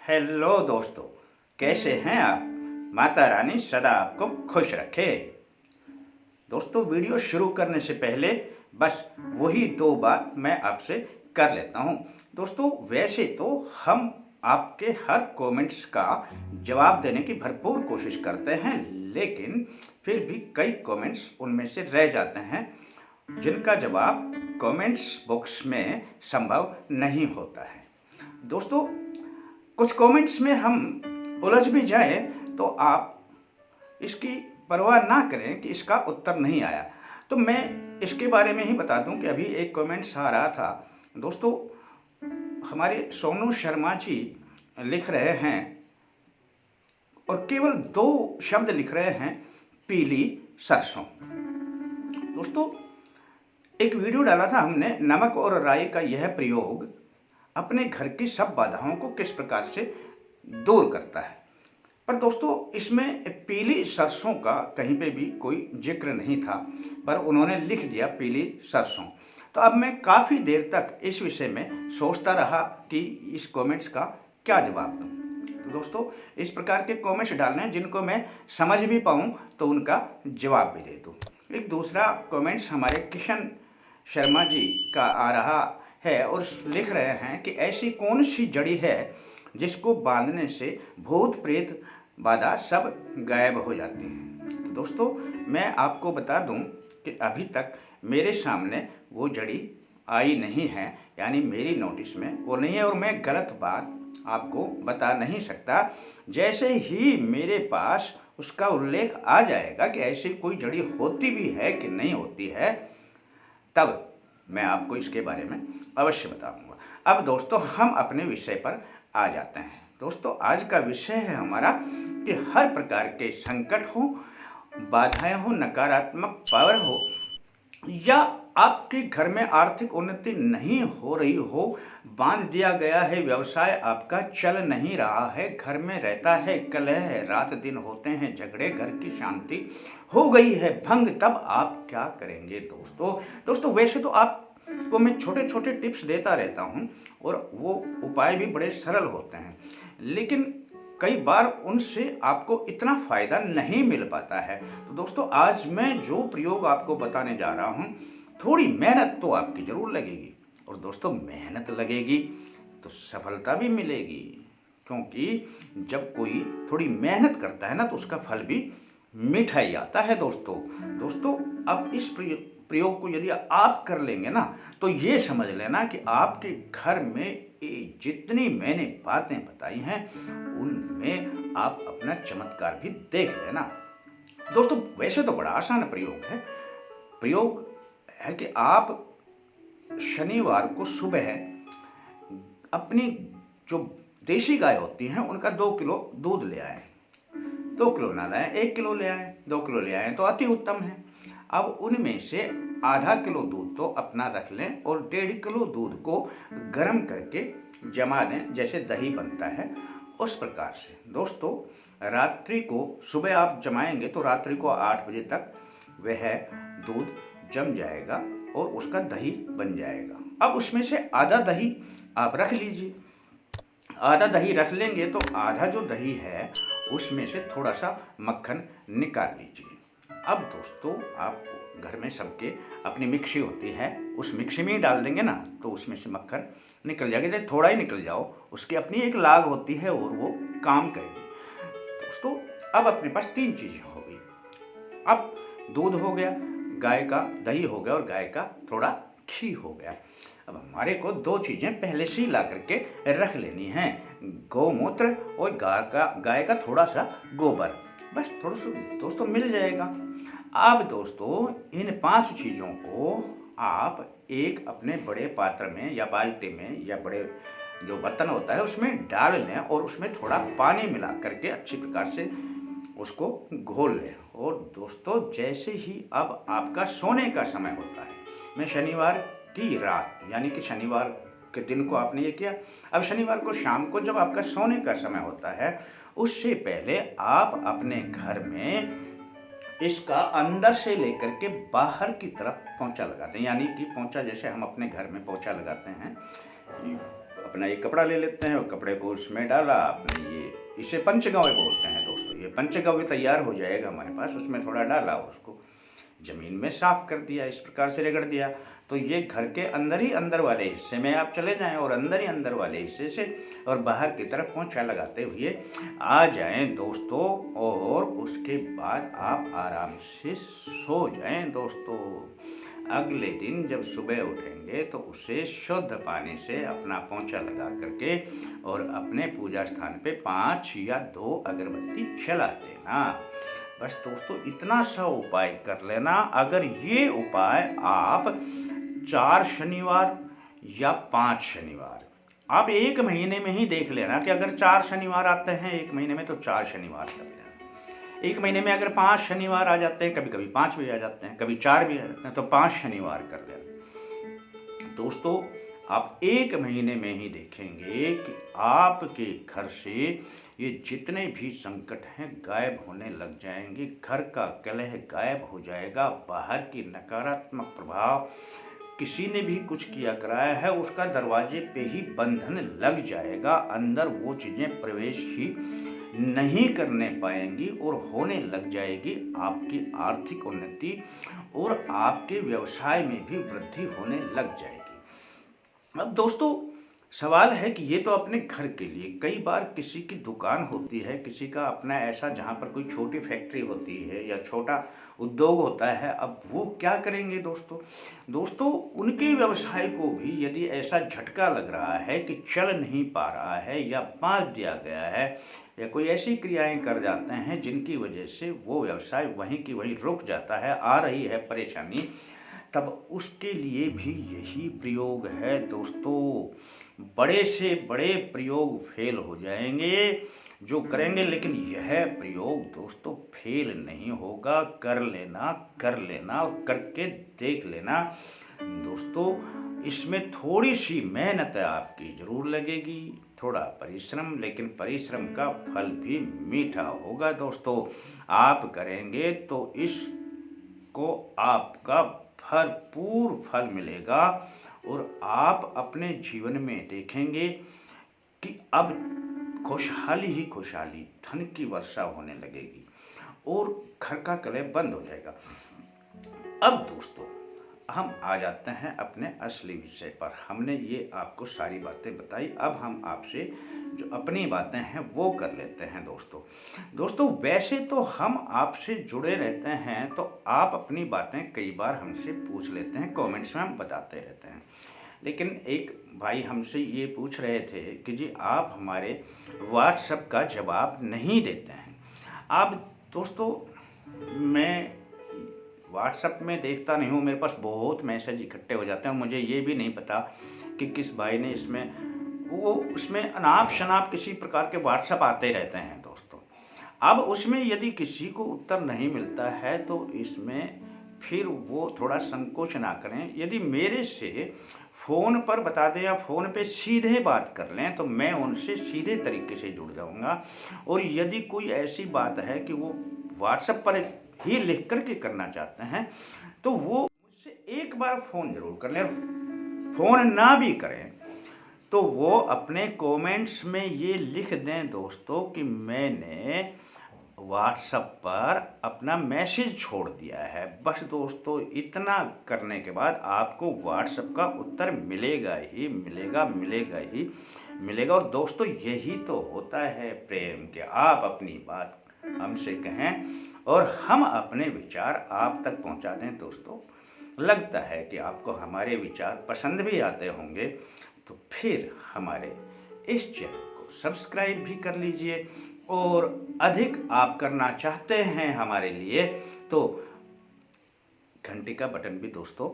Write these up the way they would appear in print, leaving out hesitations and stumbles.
Hello दोस्तों, कैसे हैं आप। माता रानी सदा आपको खुश रखे। दोस्तों, वीडियो शुरू करने से पहले बस वही दो बात मैं आपसे कर लेता हूं। दोस्तों, वैसे तो हम आपके हर कमेंट्स का जवाब देने की भरपूर कोशिश करते हैं, लेकिन फिर भी कई कमेंट्स उनमें से रह जाते हैं जिनका जवाब कमेंट्स बॉक्स में संभव नहीं होता है। दोस्तों, कुछ कमेंट्स में हम उलझ भी जाएं तो आप इसकी परवाह ना करें कि इसका उत्तर नहीं आया। तो मैं इसके बारे में ही बता दूं कि अभी एक कमेंट्स आ रहा था। दोस्तों, हमारे सोनू शर्मा जी लिख रहे हैं और केवल 2 शब्द लिख रहे हैं, पीली सरसों। दोस्तों, एक वीडियो डाला था हमने, नमक और राई का यह प्रयोग अपने घर की सब बाधाओं को किस प्रकार से दूर करता है। पर दोस्तों, इसमें पीली सरसों का कहीं पे भी कोई जिक्र नहीं था, पर उन्होंने लिख दिया पीली सरसों। तो अब मैं काफ़ी देर तक इस विषय में सोचता रहा कि इस कमेंट्स का क्या जवाब दूं। तो दोस्तों, इस प्रकार के कमेंट्स डालने हैं जिनको मैं समझ भी पाऊं तो उनका जवाब भी दे दूं। एक दूसरा कमेंट्स हमारे किशन शर्मा जी का आ रहा है और लिख रहे हैं कि ऐसी कौन सी जड़ी है जिसको बांधने से भूत प्रेत बाधा सब गायब हो जाती हैं। तो दोस्तों, मैं आपको बता दूं कि अभी तक मेरे सामने वो जड़ी आई नहीं है, यानी मेरी नोटिस में वो नहीं है और मैं गलत बात आपको बता नहीं सकता। जैसे ही मेरे पास उसका उल्लेख आ जाएगा कि ऐसी कोई जड़ी होती भी है कि नहीं होती है, तब मैं आपको इसके बारे में अवश्य बताऊंगा। अब दोस्तों, हम अपने विषय पर आ जाते हैं। दोस्तों, आज का विषय है हमारा कि हर प्रकार के संकट हो, बाधाएं हो, नकारात्मक पावर हो, या आपके घर में आर्थिक उन्नति नहीं हो रही हो, बांध दिया गया है, व्यवसाय आपका चल नहीं रहा है, घर में रहता है कलह है, रात दिन होते हैं झगड़े, घर की शांति हो गई है भंग, तब आप क्या करेंगे। दोस्तों, वैसे तो आपको मैं छोटे छोटे टिप्स देता रहता हूं और वो उपाय भी बड़े सरल होते हैं, लेकिन कई बार उनसे आपको इतना फायदा नहीं मिल पाता है। तो दोस्तों, आज मैं जो प्रयोग आपको बताने जा रहा हूं, थोड़ी मेहनत तो आपकी जरूर लगेगी, और दोस्तों, मेहनत लगेगी तो सफलता भी मिलेगी, क्योंकि जब कोई थोड़ी मेहनत करता है ना तो उसका फल भी मीठा ही आता है। दोस्तों, अब इस प्रयोग को यदि आप कर लेंगे ना तो ये समझ लेना कि आपके घर में जितनी मैंने बातें बताई हैं उनमें आप अपना चमत्कार भी देख लेना। दोस्तों, वैसे तो बड़ा आसान प्रयोग है कि आप शनिवार को सुबह अपनी जो देशी गाय होती हैं उनका 2 किलो दूध ले आए। 2 किलो ना लाएं, 1 किलो ले आए, 2 किलो ले आए तो अति उत्तम है। अब उनमें से आधा किलो दूध तो अपना रख लें और 1.5 किलो दूध को गर्म करके जमा दें, जैसे दही बनता है उस प्रकार से। दोस्तों, रात्रि को सुबह आप जमाएंगे तो रात्रि को 8 बजे तक वह दूध जम जाएगा और उसका दही बन जाएगा। अब उसमें से आधा दही आप रख लीजिए। आधा दही रख लेंगे तो आधा जो दही है उसमें से थोड़ा सा मक्खन निकाल लीजिए। अब दोस्तों, आप घर में सबके अपनी मिक्सी होती है, उस मिक्सी में ही डाल देंगे ना तो उसमें से मक्खन निकल जाएगा। चाहे थोड़ा ही निकल जाओ, उसकी अपनी एक लाग होती है और वो काम करेगी। दोस्तों, अब अपने पास 3 चीजें हो गई। अब दूध हो गया, गाय का दही हो गया और गाय का थोड़ा घी हो गया। अब हमारे को 2 चीजें पहले से ही ला करके रख लेनी है, गौमूत्र और गाय का थोड़ा सा गोबर, बस थोड़ा सा दोस्तों मिल जाएगा। अब दोस्तों, इन 5 चीज़ों को आप एक अपने बड़े पात्र में या बाल्टी में या बड़े जो बर्तन होता है उसमें डाल लें और उसमें थोड़ा पानी मिला करके अच्छी प्रकार से उसको घोल लें। और दोस्तों, जैसे ही अब आपका सोने का समय होता है, मैं शनिवार की रात यानी कि शनिवार के दिन को आपने ये किया, अब शनिवार को शाम को जब आपका सोने का समय होता है, उससे पहले आप अपने घर में इसका अंदर से लेकर के बाहर की तरफ पोंछा लगाते हैं, यानी कि पोंछा जैसे हम अपने घर में पोंछा लगाते हैं, अपना एक कपड़ा ले लेते हैं और कपड़े को उसमें डाला आपने, ये इसे पंचगव्य बोलते हैं दोस्तों। ये पंचगव्य तैयार हो जाएगा हमारे पास, उसमें थोड़ा डाला, उसको ज़मीन में साफ कर दिया, इस प्रकार से रगड़ दिया। तो ये घर के अंदर ही अंदर वाले हिस्से में आप चले जाएं और अंदर ही अंदर वाले हिस्से से और बाहर की तरफ पोंछा लगाते हुए आ जाएं दोस्तों, और उसके बाद आप आराम से सो जाएं दोस्तों। अगले दिन जब सुबह उठेंगे तो उसे शुद्ध पानी से अपना पोंछा लगा करके और अपने पूजा स्थान पे 5 या 2 अगरबत्ती जला देना। बस दोस्तों इतना सा उपाय कर लेना। अगर ये उपाय आप 4 शनिवार या 5 शनिवार, आप 1 महीने में ही देख लेना कि अगर 4 शनिवार आते हैं 1 महीने में तो 4 शनिवार कर लेना। 1 महीने में अगर 5 शनिवार आ जाते हैं, कभी कभी 5 भी आ जाते हैं, कभी 4 भी आ जाते हैं, तो 5 शनिवार कर लेना दोस्तों। आप 1 महीने में ही देखेंगे कि आपके घर से ये जितने भी संकट हैं गायब होने लग जाएंगे, घर का कलह गायब हो जाएगा, बाहर की नकारात्मक प्रभाव, किसी ने भी कुछ किया कराया है उसका दरवाजे पे ही बंधन लग जाएगा, अंदर वो चीज़ें प्रवेश ही नहीं करने पाएंगी और होने लग जाएगी आपकी आर्थिक उन्नति और आपके व्यवसाय में भी वृद्धि होने लग जाएगी। अब दोस्तों सवाल है कि ये तो अपने घर के लिए, कई बार किसी की दुकान होती है, किसी का अपना ऐसा जहाँ पर कोई छोटी फैक्ट्री होती है या छोटा उद्योग होता है, अब वो क्या करेंगे दोस्तों उनके व्यवसाय को भी यदि ऐसा झटका लग रहा है कि चल नहीं पा रहा है या बांध दिया गया है या कोई ऐसी क्रियाएं कर जाते हैं जिनकी वजह से वो व्यवसाय वहीं की वहीं रुक जाता है, आ रही है परेशानी, तब उसके लिए भी यही प्रयोग है दोस्तों। बड़े से बड़े प्रयोग फेल हो जाएंगे जो करेंगे, लेकिन यह प्रयोग दोस्तों फेल नहीं होगा। कर लेना और करके देख लेना दोस्तों। इसमें थोड़ी सी मेहनत आपकी जरूर लगेगी, थोड़ा परिश्रम, लेकिन परिश्रम का फल भी मीठा होगा दोस्तों। आप करेंगे तो इसको आपका भरपूर फल मिलेगा और आप अपने जीवन में देखेंगे कि अब खुशहाली ही खुशहाली, धन की वर्षा होने लगेगी और घर का कलह बंद हो जाएगा। अब दोस्तों हम आ जाते हैं अपने असली विषय पर। हमने ये आपको सारी बातें बताई, अब हम आपसे जो अपनी बातें हैं वो कर लेते हैं दोस्तों वैसे तो हम आपसे जुड़े रहते हैं, तो आप अपनी बातें कई बार हमसे पूछ लेते हैं, कमेंट्स में हम बताते रहते हैं। लेकिन एक भाई हमसे ये पूछ रहे थे कि जी आप हमारे व्हाट्सएप का जवाब नहीं देते हैं। अब दोस्तों मैं व्हाट्सएप में देखता नहीं हूँ, मेरे पास बहुत मैसेज इकट्ठे हो जाते हैं, मुझे ये भी नहीं पता कि किस भाई ने उसमें अनाप शनाप किसी प्रकार के व्हाट्सएप आते रहते हैं दोस्तों। अब उसमें यदि किसी को उत्तर नहीं मिलता है तो इसमें फिर वो थोड़ा संकोच ना करें, यदि मेरे से फ़ोन पर बता दें या फ़ोन पे सीधे बात कर लें तो मैं उनसे सीधे तरीके से जुड़ जाऊंगा। और यदि कोई ऐसी बात है कि वो व्हाट्सएप पर ही लिख करके करना चाहते हैं तो वो मुझसे एक बार फ़ोन ज़रूर कर लें। फ़ोन ना भी करें तो वो अपने कमेंट्स में ये लिख दें दोस्तों कि मैंने व्हाट्सएप पर अपना मैसेज छोड़ दिया है। बस दोस्तों इतना करने के बाद आपको व्हाट्सएप का उत्तर मिलेगा ही मिलेगा। और दोस्तों यही तो होता है प्रेम के, आप अपनी बात हमसे कहें और हम अपने विचार आप तक पहुंचा दें दोस्तों। लगता है कि आपको हमारे विचार पसंद भी आते होंगे, तो फिर हमारे इस चैनल को सब्सक्राइब भी कर लीजिए और अधिक आप करना चाहते हैं हमारे लिए तो घंटी का बटन भी दोस्तों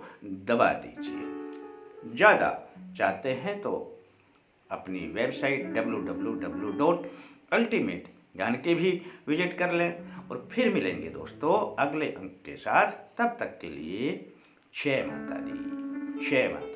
दबा दीजिए। ज़्यादा चाहते हैं तो अपनी वेबसाइट www.ultimate ज्ञान के भी विजिट कर लें। और फिर मिलेंगे दोस्तों अगले अंक के साथ, तब तक के लिए जय माता दी, जय माता।